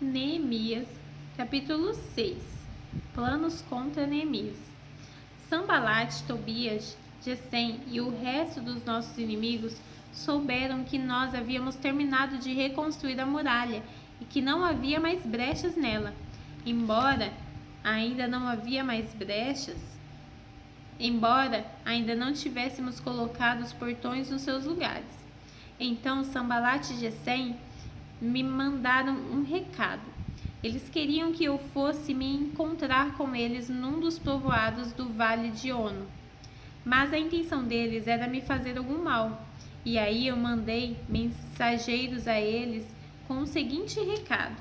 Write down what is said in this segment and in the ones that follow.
Neemias, capítulo 6. Planos contra Neemias. Sanbalate, Tobias, Gesem e o resto dos nossos inimigos souberam que nós havíamos terminado de reconstruir a muralha e que não havia mais brechas nela. Embora ainda não tivéssemos colocado os portões nos seus lugares. Então Sanbalate e Gesem me mandaram um recado. Eles queriam que eu fosse me encontrar com eles num dos povoados do Vale de Ono. Mas a intenção deles era me fazer algum mal. E aí eu mandei mensageiros a eles com o seguinte recado: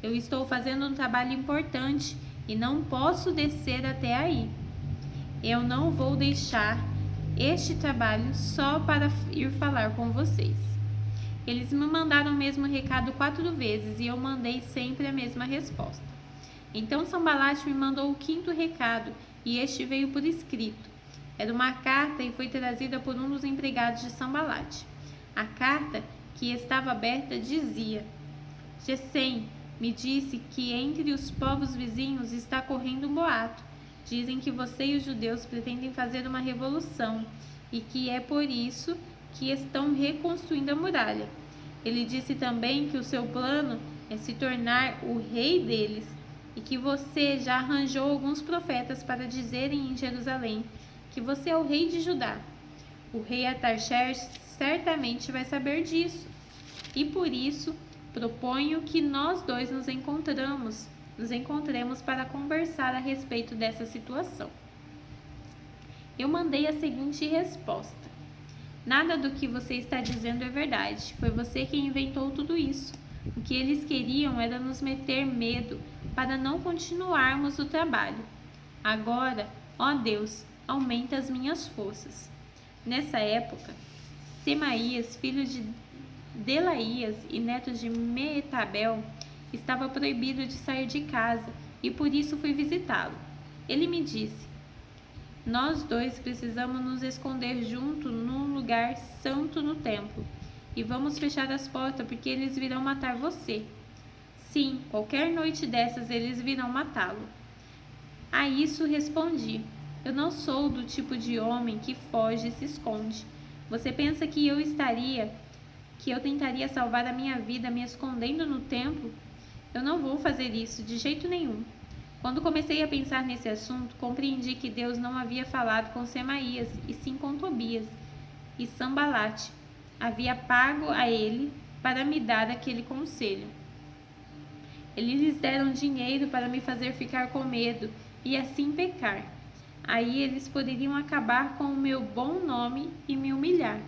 eu estou fazendo um trabalho importante e não posso descer até aí. Eu não vou deixar este trabalho só para ir falar com vocês. Eles me mandaram o mesmo recado 4 vezes e eu mandei sempre a mesma resposta. Então Sanbalate me mandou o 5º recado e este veio por escrito. Era uma carta e foi trazida por um dos empregados de Sanbalate. A carta, que estava aberta, dizia: Gesem me disse que entre os povos vizinhos está correndo um boato. Dizem que você e os judeus pretendem fazer uma revolução e que é por isso que estão reconstruindo a muralha. Ele disse também que o seu plano é se tornar o rei deles e que você já arranjou alguns profetas para dizerem em Jerusalém que você é o rei de Judá. O rei Artaxerxes certamente vai saber disso e por isso proponho que nós dois nos encontremos para conversar a respeito dessa situação. Eu mandei a seguinte resposta: nada do que você está dizendo é verdade. Foi você quem inventou tudo isso. O que eles queriam era nos meter medo para não continuarmos o trabalho. Agora, ó Deus, aumenta as minhas forças. Nessa época, Semaías, filho de Delaías e neto de Meetabel, estava proibido de sair de casa e por isso fui visitá-lo. Ele me disse: nós dois precisamos nos esconder junto num lugar santo no templo. E vamos fechar as portas porque eles virão matar você. Sim, qualquer noite dessas eles virão matá-lo. A isso respondi: eu não sou do tipo de homem que foge e se esconde. Você pensa que eu tentaria salvar a minha vida me escondendo no templo? Eu não vou fazer isso de jeito nenhum. Quando comecei a pensar nesse assunto, compreendi que Deus não havia falado com Semaías, e sim com Tobias e Sanbalate. Havia pago a ele para me dar aquele conselho. Eles lhes deram dinheiro para me fazer ficar com medo e assim pecar. Aí eles poderiam acabar com o meu bom nome e me humilhar.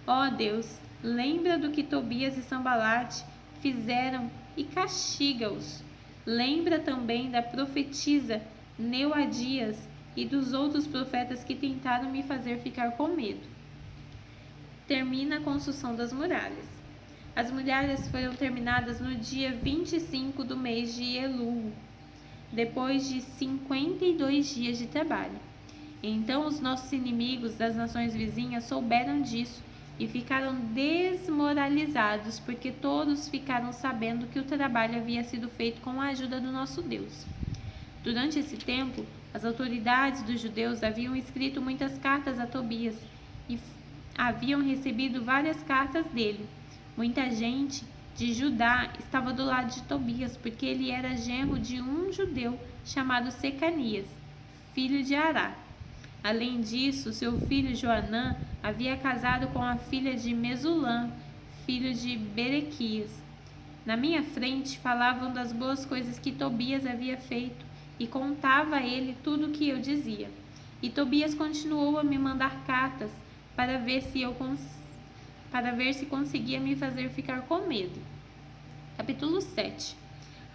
Ó Deus, lembra do que Tobias e Sanbalate fizeram e castiga-os. Lembra também da profetisa Neuadias e dos outros profetas que tentaram me fazer ficar com medo. Termina a construção das muralhas. As muralhas foram terminadas no dia 25 do mês de Elul, depois de 52 dias de trabalho. Então os nossos inimigos das nações vizinhas souberam disso e ficaram desmoralizados, porque todos ficaram sabendo que o trabalho havia sido feito com a ajuda do nosso Deus. Durante esse tempo, as autoridades dos judeus haviam escrito muitas cartas a Tobias e haviam recebido várias cartas dele. Muita gente de Judá estava do lado de Tobias, porque ele era genro de um judeu chamado Secanias, filho de Ará. Além disso, seu filho Joanã havia casado com a filha de Mesulã, filho de Berequias. Na minha frente falavam das boas coisas que Tobias havia feito e contava a ele tudo o que eu dizia. E Tobias continuou a me mandar cartas para ver se conseguia me fazer ficar com medo. Capítulo 7.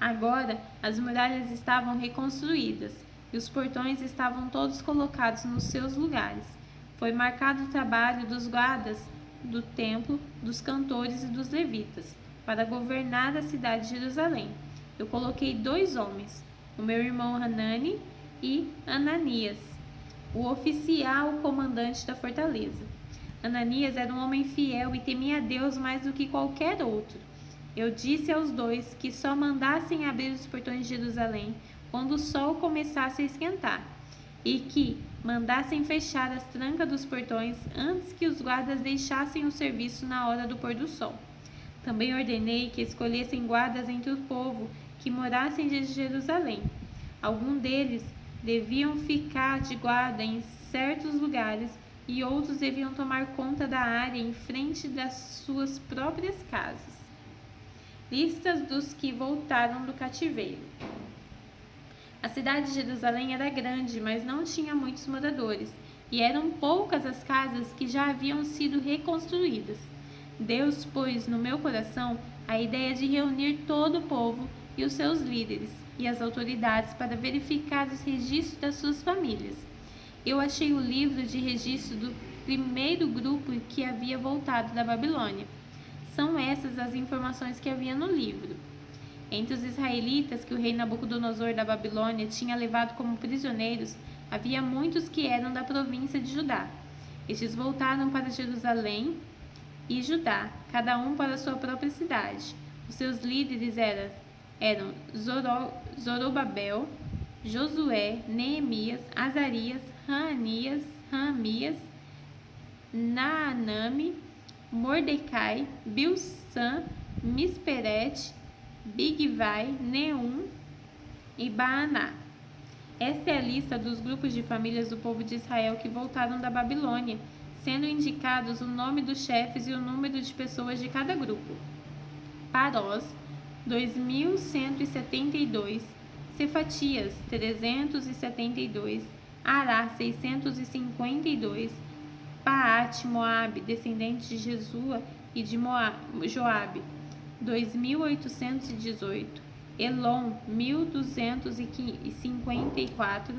Agora as muralhas estavam reconstruídas e os portões estavam todos colocados nos seus lugares. Foi marcado o trabalho dos guardas do templo, dos cantores e dos levitas, para governar a cidade de Jerusalém. Eu coloquei 2 homens, o meu irmão Hanani e Ananias, o oficial comandante da fortaleza. Ananias era um homem fiel e temia a Deus mais do que qualquer outro. eu disse aos dois que só mandassem abrir os portões de Jerusalém quando o sol começasse a esquentar, e que mandassem fechar as trancas dos portões antes que os guardas deixassem o serviço na hora do pôr do sol. Também ordenei que escolhessem guardas entre o povo que morassem de Jerusalém. Alguns deles deviam ficar de guarda em certos lugares e outros deviam tomar conta da área em frente das suas próprias casas. Listas dos que voltaram do cativeiro. A cidade de Jerusalém era grande, mas não tinha muitos moradores, e eram poucas as casas que já haviam sido reconstruídas. Deus pôs no meu coração a ideia de reunir todo o povo e os seus líderes e as autoridades para verificar os registros das suas famílias. Eu achei o livro de registro do primeiro grupo que havia voltado da Babilônia. São essas as informações que havia no livro. Entre os israelitas que o rei Nabucodonosor da Babilônia tinha levado como prisioneiros, havia muitos que eram da província de Judá. Estes voltaram para Jerusalém e Judá, cada um para sua própria cidade. Os seus líderes eram Zorobabel, Josué, Neemias, Azarias, Ramias, Naanami, Mordecai, Bilsã, Misperet, Bigvai, Neum e Baaná. Esta é a lista dos grupos de famílias do povo de Israel que voltaram da Babilônia, sendo indicados o nome dos chefes e o número de pessoas de cada grupo. Parós, 2.172, Cefatias, 372, Ará, 652, Paate, Moabe, descendente de Jesua e de Joabe, 2.818, Elon, 1.254,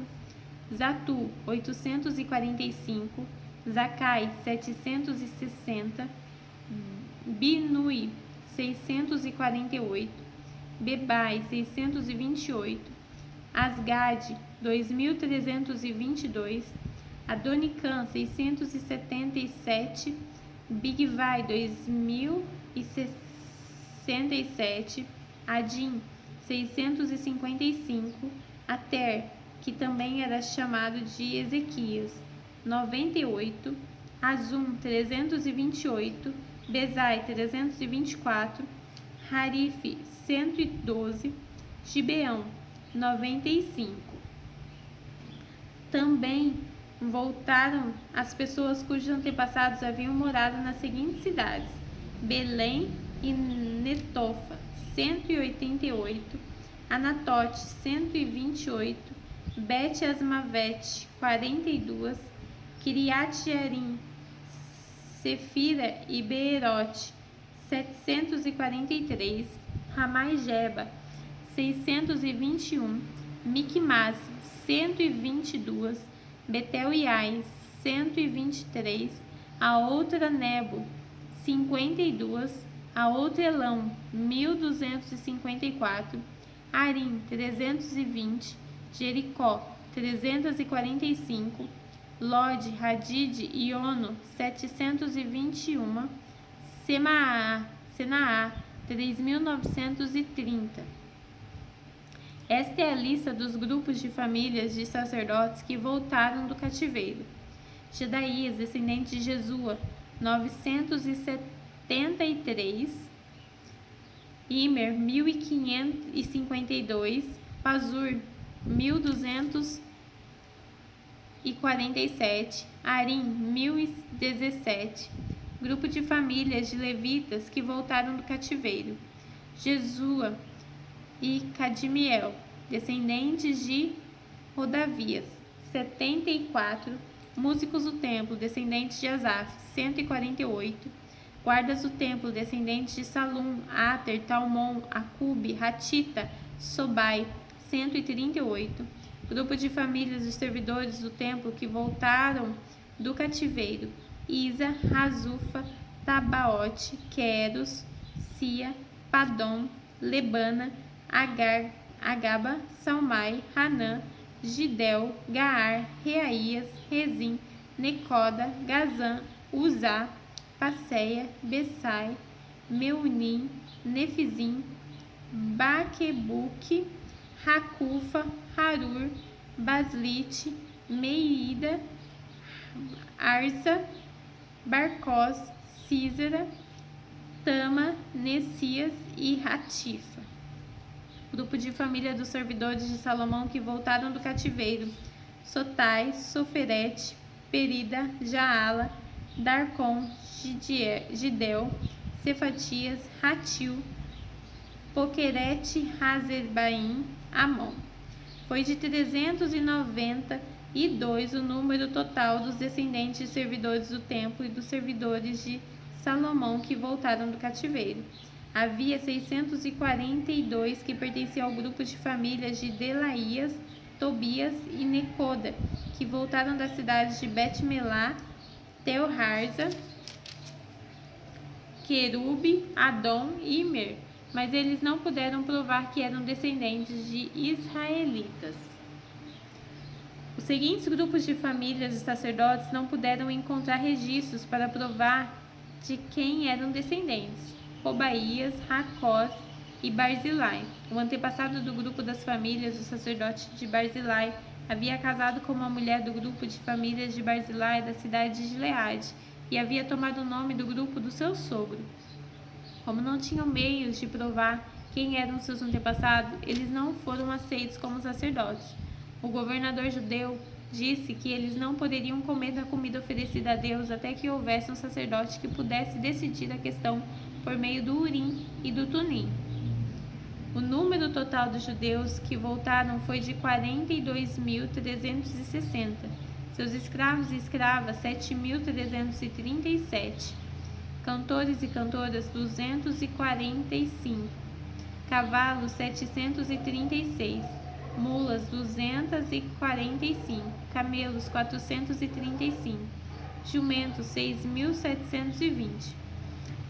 Zatu, 845, Zacai, 760, Binui, 648, Bebai, 628, Asgade, 2.322, Adonicã, 677, Bigvai, 2.067, Adim, 655, Ater, que também era chamado de Ezequias, 98, Azum, 328, Bezai, 324, Harife, 112, Gibeão, 95. Também voltaram as pessoas cujos antepassados haviam morado nas seguintes cidades: Belém e Netofa, 188, Anatote, 128, Bet-Asmavete, 42, Kiriat-Jearim, Sefira e Beerote, 743, Ramai-Geba, 621, Micmas, 122, Betel e Ai, 123, a outra Nebo, 52, a outra Elão, 1254, Arim, 320, Jericó, 345, Lode, Hadid e Ono, 721, Senaá, 3.930. Esta é a lista dos grupos de famílias de sacerdotes que voltaram do cativeiro. Jedaías, descendente de Jesua, 973, Imer, 1.552, Pazur, 1.247, Arim, 1.017, grupo de famílias de levitas que voltaram do cativeiro. Jesua e Cadmiel, descendentes de Rodavias, 74, músicos do templo, descendentes de Asaf, 148, guardas do templo, descendentes de Salum, Ater, Talmon, Acube, Hatita, Sobai, 138, grupo de famílias dos servidores do templo que voltaram do cativeiro: Isa, Razufa, Tabaote, Queros, Sia, Padom, Lebana, Agar, Agaba, Salmai, Hanã, Gidel, Gaar, Reaías, Rezim, Necoda, Gazã, Uzá, Passeia, Bessai, Meunim, Nefizim, Baquebuque, Racufa, Harur, Baslite, Meida, Arsa, Barcós, Císera, Tama, Nessias e Ratifa. Grupo de família dos servidores de Salomão que voltaram do cativeiro: Sotai, Soferete, Perida, Jaala, Darcon, Gidel, Cefatias, Ratil, Poquerete, Hazerbaim, Amon. Foi de 392 o número total dos descendentes de servidores do templo e dos servidores de Salomão que voltaram do cativeiro. Havia 642 que pertenciam ao grupo de famílias de Delaías, Tobias e Necoda, que voltaram das cidades de Bet-Melá, Tel-Harza, Querube, Adom e Imer, mas eles não puderam provar que eram descendentes de israelitas. Os seguintes grupos de famílias de sacerdotes não puderam encontrar registros para provar de quem eram descendentes: Obaías, Racós e Barzilai. O antepassado do grupo das famílias do sacerdote de Barzilai havia casado com uma mulher do grupo de famílias de Barzilai da cidade de Gileade e havia tomado o nome do grupo do seu sogro. Como não tinham meios de provar quem eram seus antepassados, eles não foram aceitos como sacerdotes. O governador judeu disse que eles não poderiam comer da comida oferecida a Deus até que houvesse um sacerdote que pudesse decidir a questão por meio do Urim e do Tumim. O número total dos judeus que voltaram foi de 42.360. Seus escravos e escravas, 7.337. Cantores e cantoras, 245. Cavalos, 736. Mulas, 245. Camelos, 435. Jumentos, 6.720.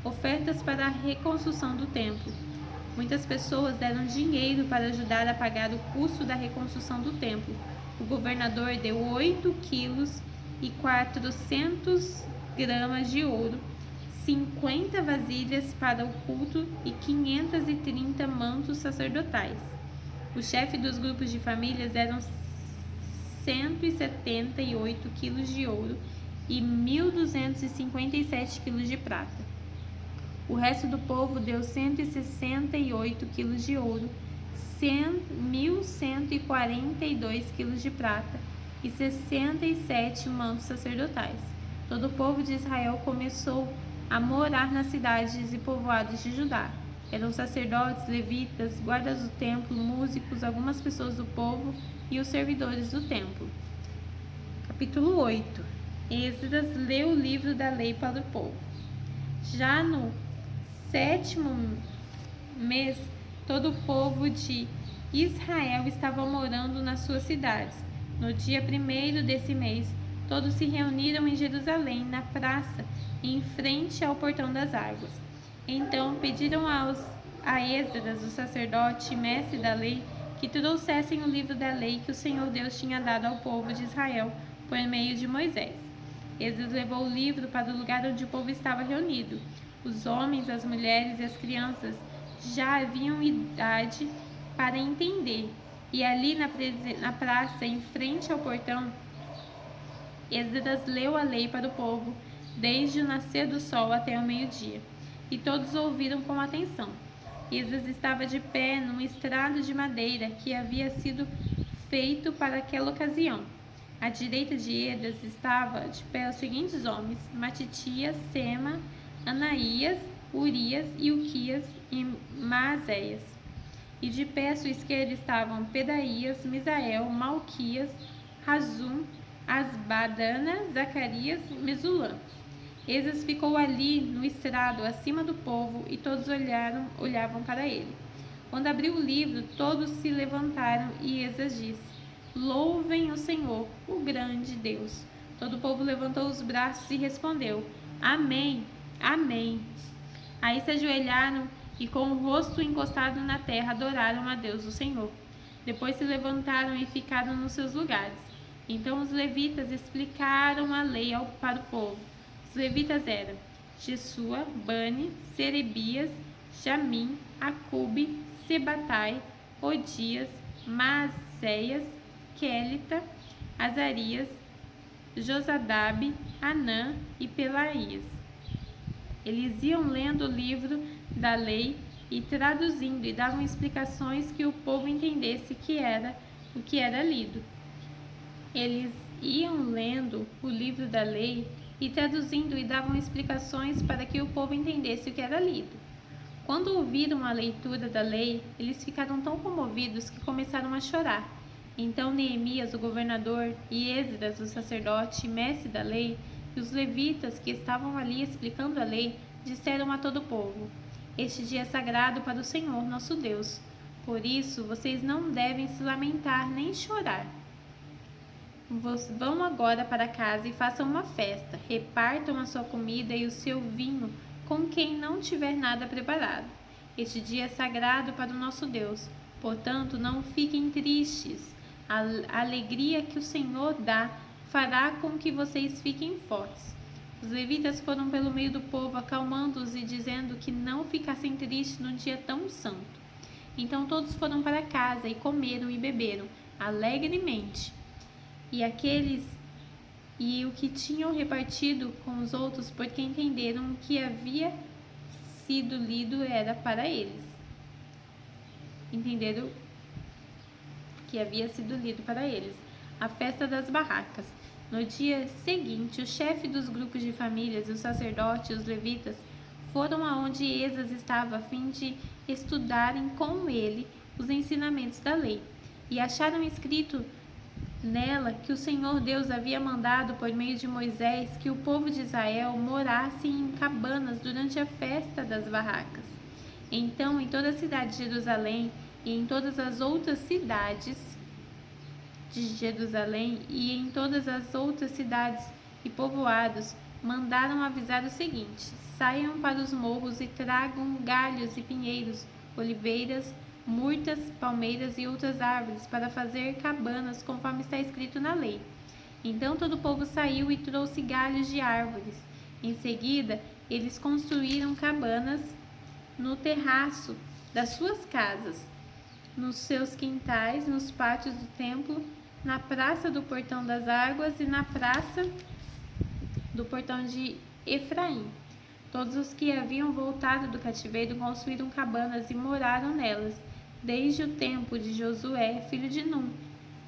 Ofertas para a reconstrução do templo. Muitas pessoas deram dinheiro para ajudar a pagar o custo da reconstrução do templo. O governador deu 8 quilos e 400 gramas de ouro, 50 vasilhas para o culto e 530 mantos sacerdotais. O chefe dos grupos de famílias eram 178 quilos de ouro e 1.257 quilos de prata. O resto do povo deu 168 quilos de ouro, 1.142 quilos de prata e 67 mantos sacerdotais. Todo o povo de Israel começou a morar nas cidades e povoados de Judá. Eram sacerdotes, levitas, guardas do templo, músicos, algumas pessoas do povo e os servidores do templo. Capítulo 8. Esdras leu o livro da lei para o povo. Já no 7º mês, todo o povo de Israel estava morando nas suas cidades. No dia 1º desse mês, todos se reuniram em Jerusalém, na praça, em frente ao Portão das Águas. Então pediram a Esdras, o sacerdote e mestre da lei, que trouxessem o livro da lei que o Senhor Deus tinha dado ao povo de Israel por meio de Moisés. Esdras levou o livro para o lugar onde o povo estava reunido. Os homens, as mulheres e as crianças já haviam idade para entender, e ali na praça, em frente ao portão, Esdras leu a lei para o povo, desde o nascer do sol até o meio-dia, e todos ouviram com atenção. Esdras estava de pé num estrado de madeira que havia sido feito para aquela ocasião. À direita de Esdras estava de pé os seguintes homens: Matitias, Sema, Anaías, Urias, Ilquias e Maazéias. E de pé à sua esquerda estavam Pedaías, Misael, Malquias, Razum, Asbadana, Zacarias e Mesulã. Esdras ficou ali no estrado, acima do povo, e todos olhavam para ele. Quando abriu o livro, todos se levantaram e Esdras disse: Louvem o Senhor, o grande Deus. Todo o povo levantou os braços e respondeu: Amém. Amém. Aí se ajoelharam e com o rosto encostado na terra adoraram a Deus o Senhor. Depois se levantaram e ficaram nos seus lugares. Então os levitas explicaram a lei para o povo. Os levitas eram Jesua, Bani, Serebias, Jamim, Acube, Sebatai, Odias, Maaseias, Quelita, Azarias, Josadabe, Anã e Pelaías. Eles iam lendo o livro da lei e traduzindo e davam explicações que o povo entendesse o que era lido. Eles iam lendo o livro da lei e traduzindo e davam explicações para que o povo entendesse o que era lido. Quando ouviram a leitura da lei, eles ficaram tão comovidos que começaram a chorar. Então Neemias, o governador, e Esdras, o sacerdote e mestre da lei, e os levitas que estavam ali explicando a lei, disseram a todo o povo: Este dia é sagrado para o Senhor nosso Deus. Por isso, vocês não devem se lamentar nem chorar. Vão agora para casa e façam uma festa. Repartam a sua comida e o seu vinho com quem não tiver nada preparado. Este dia é sagrado para o nosso Deus. Portanto, não fiquem tristes. A alegria que o Senhor dá fará com que vocês fiquem fortes. Os levitas foram pelo meio do povo, acalmando-os e dizendo que não ficassem tristes num dia tão santo. Então todos foram para casa e comeram e beberam alegremente. E o que tinham repartido com os outros, porque entenderam que havia sido lido era para eles. Entenderam que havia sido lido para eles. A festa das barracas. No dia seguinte, o chefe dos grupos de famílias, os sacerdotes e os levitas foram aonde Esdras estava a fim de estudarem com ele os ensinamentos da lei. E acharam escrito nela que o Senhor Deus havia mandado por meio de Moisés que o povo de Israel morasse em cabanas durante a festa das barracas. Então, em toda a cidade de Jerusalém e em todas as outras cidades de Jerusalém e em todas as outras cidades e povoados, mandaram avisar o seguinte: saiam para os morros e tragam galhos e pinheiros, oliveiras, murtas, palmeiras e outras árvores para fazer cabanas conforme está escrito na lei. Então todo o povo saiu e trouxe galhos de árvores. Em seguida, eles construíram cabanas no terraço das suas casas, nos seus quintais, nos pátios do templo, na praça do Portão das Águas e na praça do Portão de Efraim. Todos os que haviam voltado do cativeiro construíram cabanas e moraram nelas, desde o tempo de Josué, filho de Num.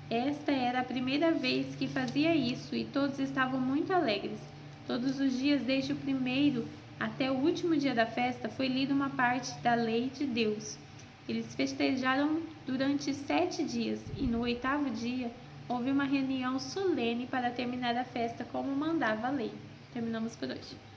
Esta era a primeira vez que fazia isso e todos estavam muito alegres. Todos os dias, desde o primeiro até o último dia da festa, foi lida uma parte da lei de Deus. Eles festejaram durante 7 dias e no 8º dia houve uma reunião solene para terminar a festa como mandava a lei. Terminamos por hoje.